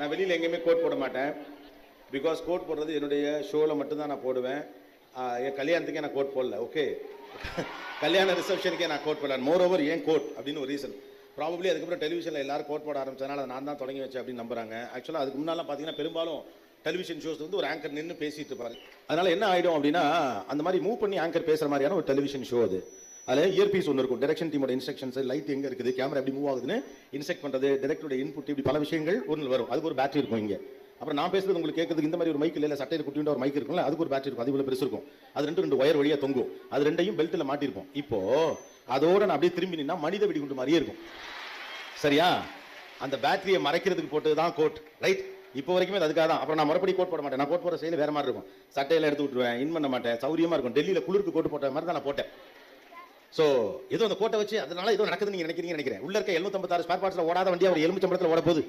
நான் வெளியில் எங்கேயுமே கோட் போட மாட்டேன். பிகாஸ் கோட் போடுறது என்னுடைய ஷோவில் மட்டும்தான் நான் போடுவேன். என் கல்யாணத்துக்கே நான் கோட் போடல. ஓகே, கல்யாண ரிசப்ஷனுக்கே நான் கோட் போடல. மோர் ஓவர் ஏன் கோட் அப்படின்னு ஒரு ரீசன். ப்ராபப்ளி அதுக்கப்புறம் டெலிவிஷனில் எல்லாரும் கோட் போட ஆரம்பிச்சதுனால நான் தான் தொடங்கி வச்சேன் அப்படின்னு நம்புறாங்க. ஆக்சுவலாக அதுக்கு முன்னாலாம் பார்த்தீங்கன்னா பெரும்பாலும் டெலிவிஷன் ஷோஸ் வந்து ஒரு ஆங்கர் நின்று பேசிட்டு இருப்பாரு. அதனால என்ன ஆகிடும் அப்படின்னா, அந்த மாதிரி மூவ் பண்ணி ஆங்கர் பேசுகிற மாதிரியான ஒரு டெலிவிஷன் ஷோ அது. அதில் இயர்பீஸ் ஒன்று இருக்கும், டைரக்ஷன் டீமோட இன்ஸ்ட்ரக்ஷன்ஸ், லைட் எங்கே இருக்குது, கேமரா எப்படி மூவ் ஆகுதுன்னு இன்ஸ்ட்ரக்ட் பண்ணுறது, டைரக்டரோட இன்புட், இப்படி பல விஷயங்கள் ஒன்று வரும். அதுக்கு ஒரு பேட்டரி இருக்கும் இங்கே. அப்புறம் நான் பேசுறது உங்களுக்கு கேட்குறதுக்கு இந்த மாதிரி ஒரு மைக் இல்லை, சட்டையில் குட்டின்ற ஒரு மைக் இருக்கும்ல, அதுக்கு ஒரு பேட்டரி இருக்கும், அது இவ்வளோ பெருசு இருக்கும். அது ரெண்டு ஒயர் வழியாக தொங்கும். அது ரெண்டையும் பெல்ட்டில் மாட்டிருப்போம். இப்போ அதோட நான் அப்படியே திரும்பி நின்னா மனித வெடிகுண்டு மாதிரியே இருக்கும். சரியா? அந்த பேட்டரியை மறைக்கிறதுக்கு போட்டது தான் கோட். ரைட்? இப்போ வரைக்குமே அதுக்காக தான். அப்புறம் நான் மறுபடியும் கோட் போட மாட்டேன். நான் கோட் போடுற செயல் வேற மாதிரி இருக்கும். சட்டையில எடுத்து விட்டுருவேன், இன் பண்ண மாட்டேன், சௌரியமா இருக்கும். டெல்லியில் குளிருக்கு கோட் போட்ட மாதிரி தான் நான் போட்டேன். ஸோ ஏதோ அந்த கோட்டை வச்சு அதனால ஏதோ நடக்குதுன்னு நீங்க நினைக்கிறீங்க நினைக்கிறேன். உள்ள இருக்க 756 ஸ்பேர் பார்ட்ஸ்ல ஓடாத வண்டி அவர் எலுமிச்சம்பழத்தில் ஓட போகுது.